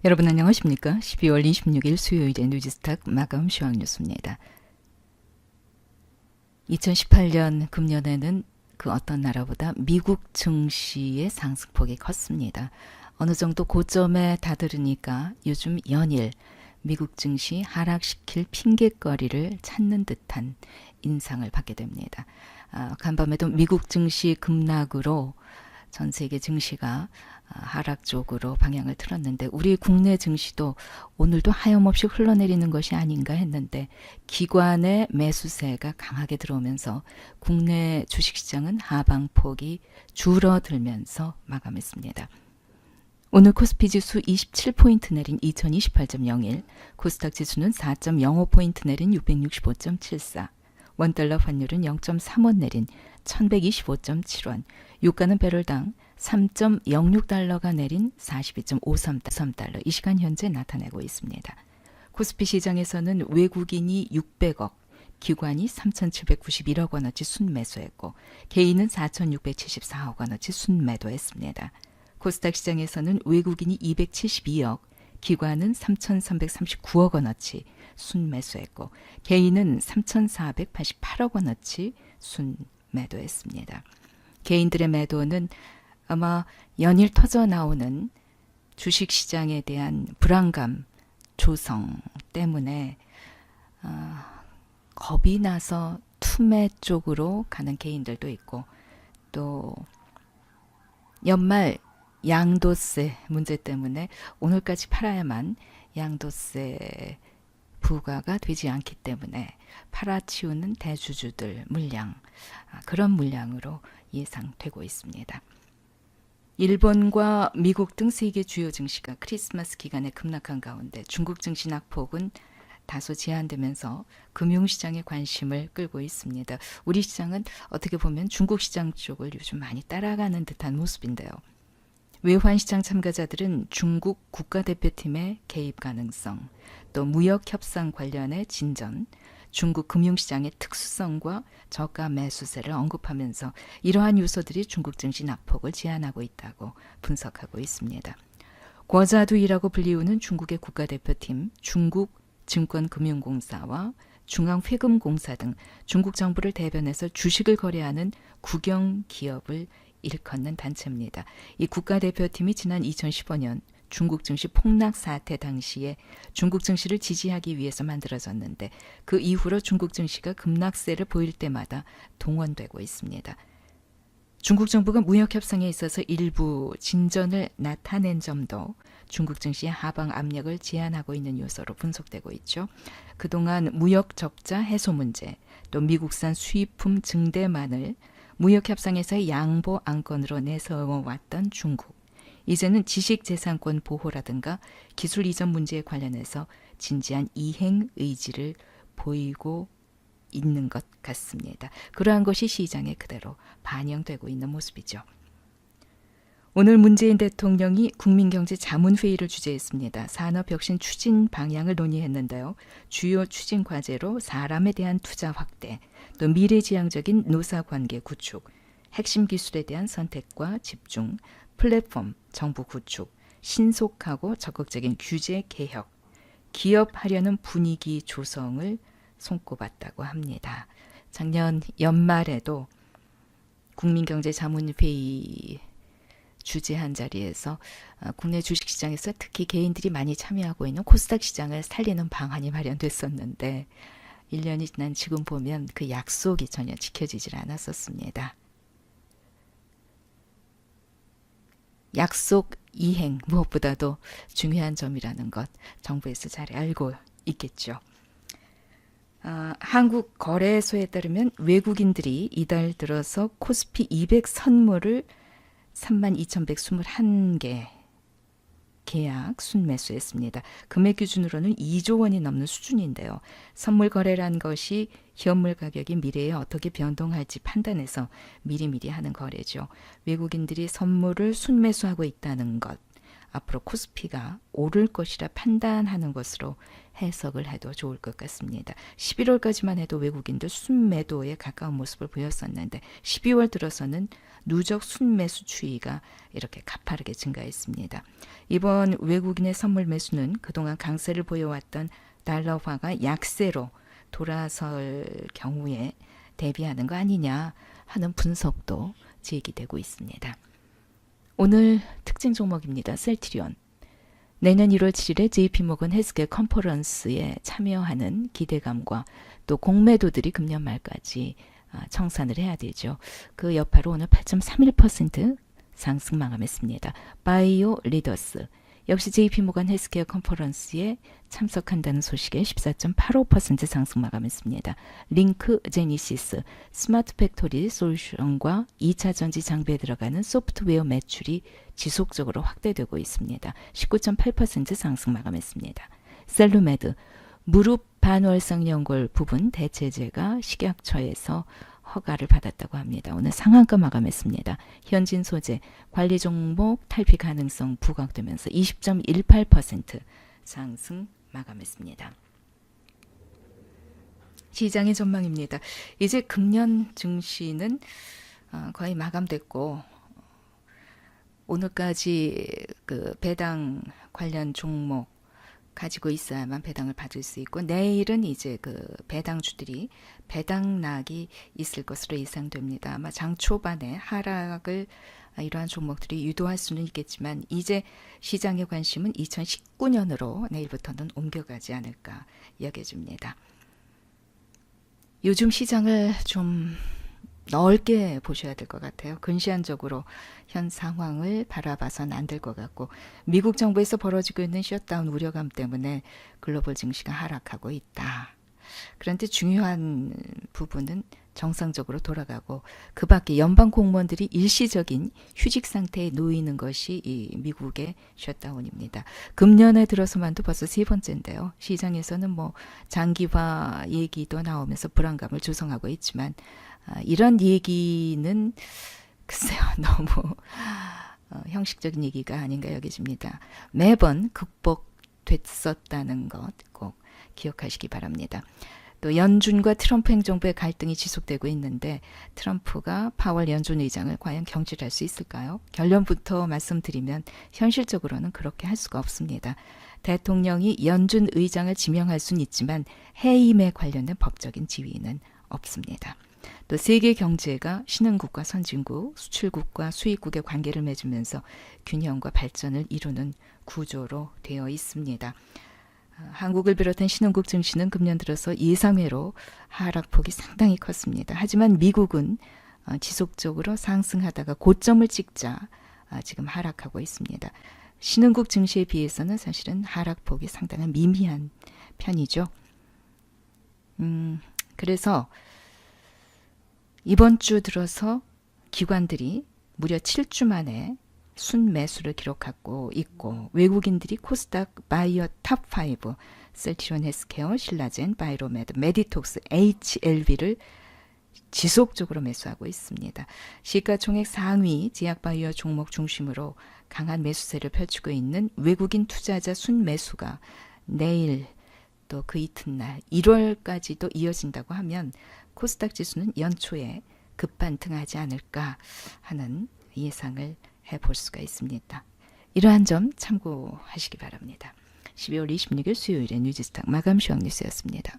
여러분 안녕하십니까? 12월 26일 수요일의 뉴지스탁 마감 시황 뉴스입니다. 2018년 금년에는 그 어떤 나라보다 미국 증시의 상승폭이 컸습니다. 어느 정도 고점에 다다르니까 요즘 연일 미국 증시 하락시킬 핑곗거리를 찾는 듯한 인상을 받게 됩니다. 간밤에도 미국 증시 급락으로 전 세계 증시가 하락 쪽으로 방향을 틀었는데 우리 국내 증시도 오늘도 하염없이 흘러내리는 것이 아닌가 했는데 기관의 매수세가 강하게 들어오면서 국내 주식시장은 하방폭이 줄어들면서 마감했습니다. 오늘 코스피 지수 27포인트 내린 2028.01, 코스닥 지수는 4.05포인트 내린 665.74, 원달러 환율은 0.3원 내린 1125.7원, 유가는 배럴당 3.06달러가 내린 42.53달러, 이 시간 현재 나타내고 있습니다. 코스피 시장에서는 외국인이 600억, 기관이 3,791억 원어치 순매수했고 개인은 4,674억 원어치 순매도했습니다. 코스닥 시장에서는 외국인이 272억, 기관은 3,339억 원어치 순매수했고 개인은 3,488억 원어치 순매도했습니다. 개인들의 매도는 아마 연일 터져 나오는 주식시장에 대한 불안감 조성 때문에 겁이 나서 투매 쪽으로 가는 개인들도 있고 또 연말 양도세 문제 때문에 오늘까지 팔아야만 양도세 부과가 되지 않기 때문에 팔아치우는 대주주들 물량, 그런 물량으로 예상되고 있습니다. 일본과 미국 등 세계 주요 증시가 크리스마스 기간에 급락한 가운데 중국 증시 낙폭은 다소 제한되면서 금융시장의 관심을 끌고 있습니다. 우리 시장은 어떻게 보면 중국 시장 쪽을 요즘 많이 따라가는 듯한 모습인데요. 외환시장 참가자들은 중국 국가대표팀의 개입 가능성, 또 무역협상 관련의 진전, 중국 금융시장의 특수성과 저가 매수세를 언급하면서 이러한 요소들이 중국 증시 낙폭을 제한하고 있다고 분석하고 있습니다. 거자두이라고 불리우는 중국의 국가대표팀, 중국증권금융공사와 중앙회금공사 등 중국 정부를 대변해서 주식을 거래하는 국영기업을 일컫는 단체입니다. 이 국가대표팀이 지난 2015년 중국 증시 폭락 사태 당시에 중국 증시를 지지하기 위해서 만들어졌는데 그 이후로 중국 증시가 급락세를 보일 때마다 동원되고 있습니다. 중국 정부가 무역협상에 있어서 일부 진전을 나타낸 점도 중국 증시의 하방 압력을 제한하고 있는 요소로 분석되고 있죠. 그동안 무역 적자 해소 문제, 또 미국산 수입품 증대만을 무역협상에서의 양보 안건으로 내세워왔던 중국. 이제는 지식재산권 보호라든가 기술 이전 문제에 관련해서 진지한 이행 의지를 보이고 있는 것 같습니다. 그러한 것이 시장에 그대로 반영되고 있는 모습이죠. 오늘 문재인 대통령이 국민경제자문회의를 주재했습니다. 산업혁신 추진 방향을 논의했는데요. 주요 추진 과제로 사람에 대한 투자 확대, 또 미래지향적인 노사관계 구축, 핵심 기술에 대한 선택과 집중, 플랫폼 정부 구축, 신속하고 적극적인 규제 개혁, 기업하려는 분위기 조성을 손꼽았다고 합니다. 작년 연말에도 국민경제자문회의 주재한 자리에서 국내 주식시장에서 특히 개인들이 많이 참여하고 있는 코스닥 시장을 살리는 방안이 마련됐었는데 1년이 지난 지금 보면 그 약속이 전혀 지켜지질 않았었습니다. 약속 이행 무엇보다도 중요한 점이라는 것 정부에서 잘 알고 있겠죠. 한국거래소에 따르면 외국인들이 이달 들어서 코스피 200 선물을 32,121개 계약 순매수했습니다. 금액 기준으로는 2조 원이 넘는 수준인데요. 선물 거래란 것이 현물 가격이 미래에 어떻게 변동할지 판단해서 미리미리 하는 거래죠. 외국인들이 선물을 순매수하고 있다는 것, 앞으로 코스피가 오를 것이라 판단하는 것으로 해석을 해도 좋을 것 같습니다. 11월까지만 해도 외국인들 순매도에 가까운 모습을 보였었는데 12월 들어서는 누적 순매수 추이가 이렇게 가파르게 증가했습니다. 이번 외국인의 선물 매수는 그동안 강세를 보여왔던 달러화가 약세로 돌아설 경우에 대비하는 거 아니냐 하는 분석도 제기되고 있습니다. 오늘 특징 종목입니다. 셀트리온. 내년 1월 7일에 JP모건 헬스케어 컨퍼런스에 참여하는 기대감과 또 공매도들이 금년 말까지 청산을 해야 되죠. 그 여파로 오늘 8.31% 상승 마감했습니다. 바이오 리더스. 역시 JP모건 헬스케어 컨퍼런스에 참석한다는 소식에 14.85% 상승 마감했습니다. 링크 제니시스, 스마트 팩토리 솔루션과 2차 전지 장비에 들어가는 소프트웨어 매출이 지속적으로 확대되고 있습니다. 19.8% 상승 마감했습니다. 셀루메드, 무릎 반월성 연골 부분 대체제가 식약처에서 허가를 받았다고 합니다. 오늘 상한가 마감했습니다. 현진 소재, 관리 종목 탈피 가능성 부각되면서 20.18% 상승 마감했습니다. 시장의 전망입니다. 이제 금년 증시는 거의 마감됐고 오늘까지 그 배당 관련 종목 가지고 있어야만 배당을 받을 수 있고 내일은 이제 그 배당주들이 배당락이 있을 것으로 예상됩니다. 아마 장 초반에 하락을 이러한 종목들이 유도할 수는 있겠지만 이제 시장의 관심은 2019년으로 내일부터는 옮겨가지 않을까 여겨집니다. 요즘 시장을 좀 넓게 보셔야 될 것 같아요. 근시안적으로 현 상황을 바라봐서는 안 될 것 같고 미국 정부에서 벌어지고 있는 셧다운 우려감 때문에 글로벌 증시가 하락하고 있다. 그런데 중요한 부분은 정상적으로 돌아가고 그 밖에 연방 공무원들이 일시적인 휴직 상태에 놓이는 것이 이 미국의 셧다운입니다. 금년에 들어서만도 벌써 세 번째인데요. 시장에서는 뭐 장기화 얘기도 나오면서 불안감을 조성하고 있지만 이런 얘기는 글쎄요 너무 형식적인 얘기가 아닌가 여겨집니다. 매번 극복됐었다는 것 꼭 기억하시기 바랍니다. 또 연준과 트럼프 행정부의 갈등이 지속되고 있는데 트럼프가 파월 연준 의장을 과연 경질할 수 있을까요? 결론부터 말씀드리면 현실적으로는 그렇게 할 수가 없습니다. 대통령이 연준 의장을 지명할 수는 있지만 해임에 관련된 법적인 지위는 없습니다. 또 세계 경제가 신흥국과 선진국, 수출국과 수입국의 관계를 맺으면서 균형과 발전을 이루는 구조로 되어 있습니다. 한국을 비롯한 신흥국 증시는 금년 들어서 예상외로 하락폭이 상당히 컸습니다. 하지만 미국은 지속적으로 상승하다가 고점을 찍자 지금 하락하고 있습니다. 신흥국 증시에 비해서는 사실은 하락폭이 상당히 미미한 편이죠. 그래서 이번 주 들어서 기관들이 무려 7주 만에 순매수를 기록하고 있고 외국인들이 코스닥 바이오 탑5, 셀트리온 헬스케어, 신라젠, 바이로메드, 메디톡스, HLB를 지속적으로 매수하고 있습니다. 시가총액 상위 제약바이오 종목 중심으로 강한 매수세를 펼치고 있는 외국인 투자자 순매수가 내일 또 그 이튿날 1월까지도 이어진다고 하면 코스닥 지수는 연초에 급반등하지 않을까 하는 예상을 해볼 수가 있습니다. 이러한 점 참고하시기 바랍니다. 12월 26일 수요일의 뉴지스탁 마감 시황 뉴스였습니다.